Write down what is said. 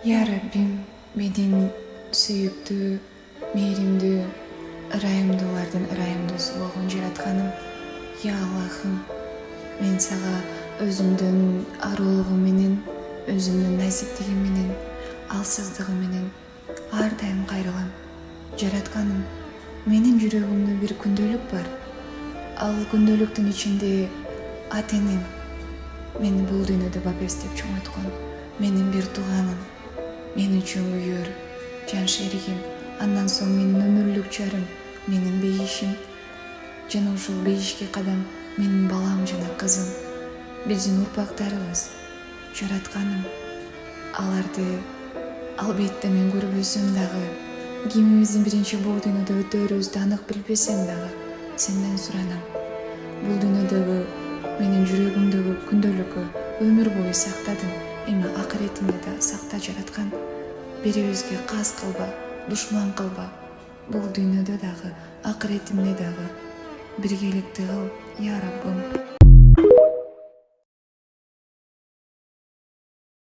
Ya Rabbim, menin sүйүктүү, мээримдүү, ырайымдуулардын ырайымдуусу болгон жаратканым. Я Аллахым, мен сага өзүмдүн аруулугум менен, өзүмдүн назиктигим менен, алсыздыгым менен ар дайым кайрылам. Жаратканым, менин жүрөгүмдө бир күндөлүк бар. Ал күндөлүктүн ичинде ата-энем мени бул дүйнөдө бапестеп чоңойткон, менин бир тууганым, мен үчүн күйөр, жан шеригим, андан соң менин өмүрлүк жарым, менин бейишим, жана ушул бейишке кадам менин балам жана кызым, биздин урпактарыбыз. Жаратканым, аларды албетте мен көрбөсөм дагы, кимибиздин биринчи бул дүйнөдө өтөөрүбүздү анык билбесем дагы, сенден суранам. Бул дүйнөдөгү менин жүрөгүмдөгү күндөлүккө өмүр бою сактадың, эми акыретимде да сакта жараткан. Бирибизге кас кылба, душман кылба. Бул дүйнөдө дагы, акыретимде дагы биргеликти кыл, я Раббым.